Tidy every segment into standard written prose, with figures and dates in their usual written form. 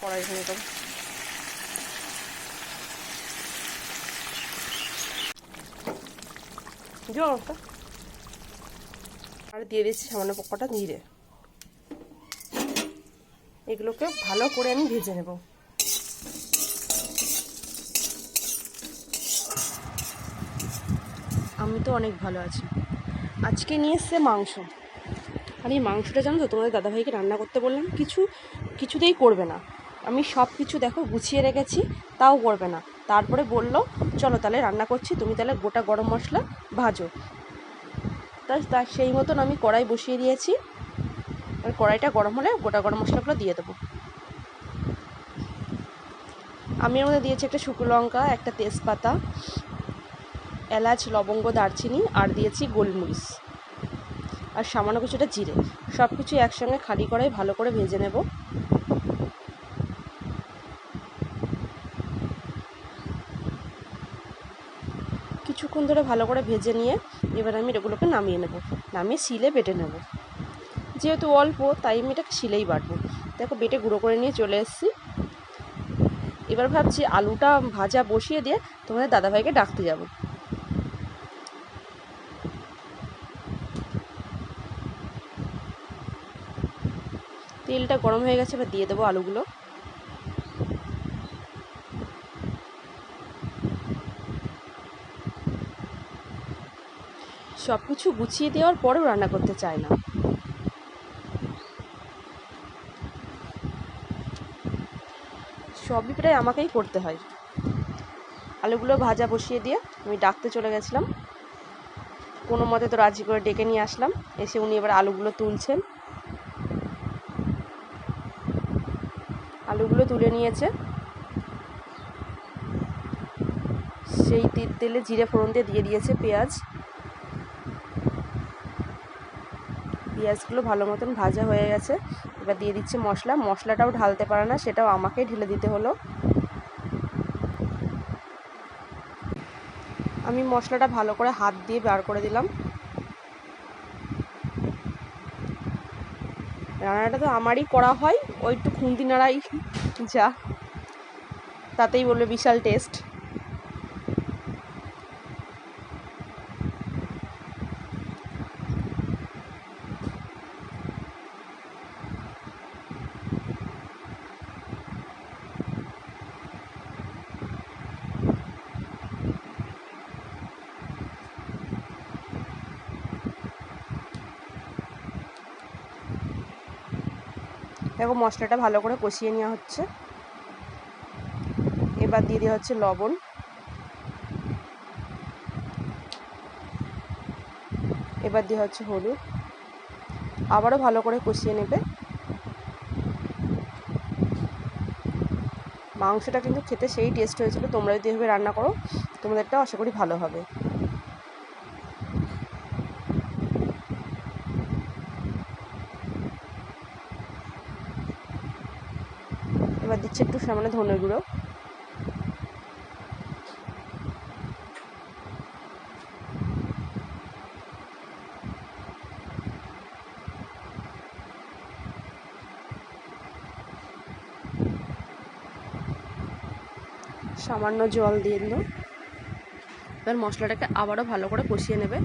কড়াই ভেঙে দেবো। আর দিয়ে দিচ্ছি সামান্য কটা জিরে। এগুলোকে ভালো করে আমি ভেজে নেব। আমি তো অনেক ভালো আছি। আজকে নিয়ে এসছে মাংস। আর এই মাংসটা জানো তো, তোমাদের দাদাভাইকে রান্না করতে বললাম, কিছুতেই করবে না। আমি সব কিছু দেখো গুছিয়ে রেখেছি, তাও করবে না। তারপরে বললো চলো তাহলে রান্না করছি, তুমি তাহলে গোটা গরম মশলা ভাজো। তাই সেই মতন আমি কড়াই বসিয়ে দিয়েছি। আর কড়াইটা গরম হলে গোটা গরম মশলাগুলো দিয়ে দেবো। আমি এর মধ্যে দিয়েছি একটা শুকনো লঙ্কা, একটা তেজপাতা, এলাচ, লবঙ্গ, দারচিনি, আর দিয়েছি গোলমরিচ, আর সামান্য কিছুটা জিরে। সব কিছু একসঙ্গে খালি কড়াই ভালো করে ভেজে নেব। কিছুক্ষণ ধরে ভালো করে ভেজে নিয়ে এবার আমি এগুলোকে নামিয়ে নেব। নামিয়ে শিলে বেটে নেব। যেহেতু অল্প তাই আমি এটাকে শিলেই বাটবো। দেখো বেটে গুঁড়ো করে নিয়ে চলে এসেছি। এবার ভাবছি আলুটা ভাজা বসিয়ে দিয়ে তোমাদের দাদাভাইকে ডাকতে যাব। তেলটা গরম হয়ে গেছে, এবার দিয়ে দেবো আলুগুলো। সব কিছু গুছিয়ে দেওয়ার পরেও রান্না করতে চায় না। সবই প্রায় আমাকেই করতে হয়। আলুগুলো ভাজা বসিয়ে দিয়ে আমি ডাকতে চলে গেছিলাম। কোনো মতে তো রাজি করে ডেকে নিয়ে আসলাম। এসে উনি এবার আলুগুলো তুলছেন। আলুগুলো তুলে নিয়েছে। সেই তেলে জিরে ফোড়ন দিয়ে দিয়েছে পেঁয়াজ। পেঁয়াজগুলো ভালো মতন ভাজা হয়ে গেছে। এবার দিয়ে দিচ্ছে মশলা। মশলাটাও ঢালতে পারে না, সেটাও আমাকেই ঢেলে দিতে হলো। আমি মশলাটা ভালো করে হাত দিয়ে বার করে দিলাম। রান্নাটা তো আমারই করা হয়, ওই একটু খুন্তি নাড়াই যা, তাতেই বলবে বিশাল টেস্ট। দেখো মশলাটা ভালো করে কষিয়ে নেওয়া হচ্ছে। এবার দিয়ে দেওয়া হচ্ছে লবণ। এবার দেওয়া হচ্ছে হলুদ। আবারও ভালো করে কষিয়ে নেবে। মাংসটা কিন্তু খেতে সেই টেস্ট হয়েছিল। তোমরা যদি এভাবে রান্না করো তোমাদেরটাও আশা করি ভালো হবে। এবার দিচ্ছে একটু সামান্য ধনে গুঁড়ো। সামান্য জল দিয়ে দিল। এবার মশলাটাকে আবারও ভালো করে কষিয়ে নেবে।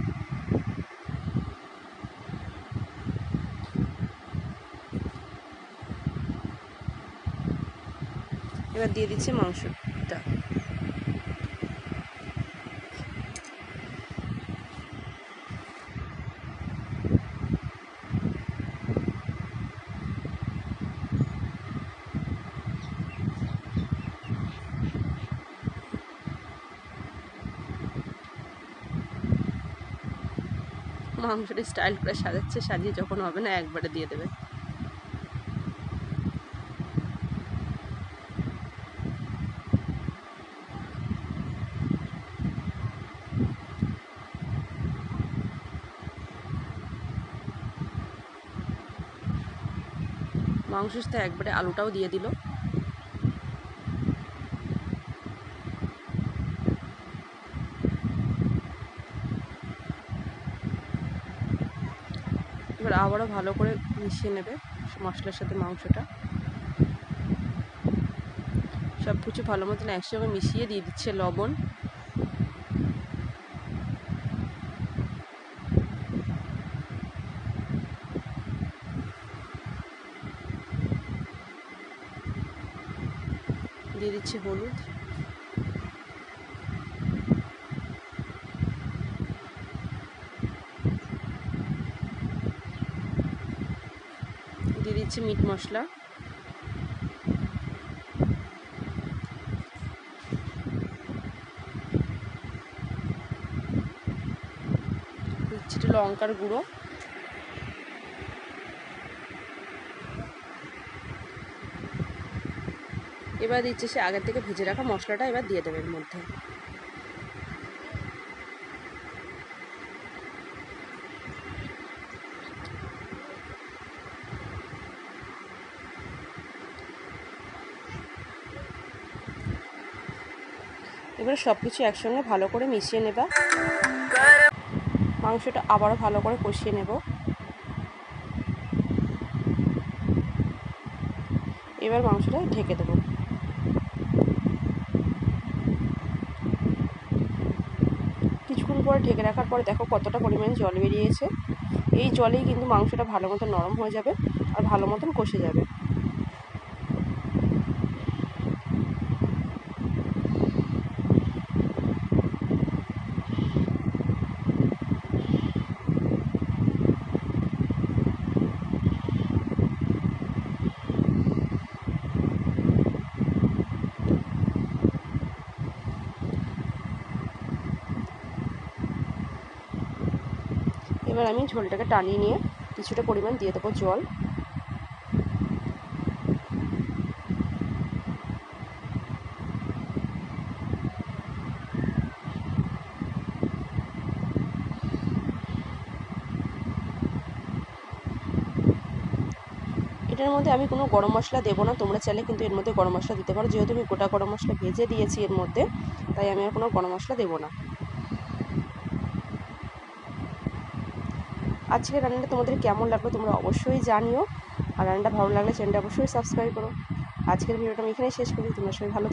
এবার দিয়ে দিচ্ছে মাংসটা। মাংসটা স্টাইল করে সাজাচ্ছে, সাজিয়ে যখন হবে না একবারে দিয়ে দেবে। মাংসের সাথে একবারে আলুটাও দিয়ে দিল। এবার আবারও ভালো করে মিশিয়ে নেবে মশলার সাথে মাংসটা। সব কিছু ভালো মতন একসঙ্গে মিশিয়ে দিয়ে দিচ্ছে লবণ। দিয়ে দিচ্ছি হলুদ। দিয়ে দিচ্ছি মিট মশলা। দিচ্ছি একটু লঙ্কার গুঁড়ো। এবার দিচ্ছি সে আগের থেকে ভেজে রাখা মশলাটা, এবার দিয়ে দেবে এর মধ্যে। এবারে সব কিছু একসঙ্গে ভালো করে মিশিয়ে নেবা। মাংসটা আবারও ভালো করে কষিয়ে নেব। এবার মাংসটা ঢেকে দেবো। কিছুক্ষণ পর ঢেকে রাখার পরে দেখো কতটা পরিমাণে জল বেরিয়েছে। এই জলেই কিন্তু মাংসটা ভালো মতো নরম হয়ে যাবে আর ভালো মতন কষে যাবে। এবার আমি ঝোলটাকে টানিয়ে নিয়ে কিছুটা পরিমাণ দিয়ে দেবো জল। এটার মধ্যে আমি কোনো গরম মশলা দেবো না, তোমরা চাইলে কিন্তু এর মধ্যে গরম মশলা দিতে পারো। যেহেতু আমি গোটা গরম মশলা ভেজে দিয়েছি এর মধ্যে, তাই আমি আর কোনো গরম মশলা দেবো না। আজকের রান্নাটা তোমাদের কেমন লাগলো তোমরা অবশ্যই জানিও, আর রান্নাটা ভালো লাগলে চ্যানেলটা অবশ্যই সাবস্ক্রাইব করো। আজকের ভিডিওটা আমি এখানেই শেষ করি। তোমরা সবাই ভালো থাকো।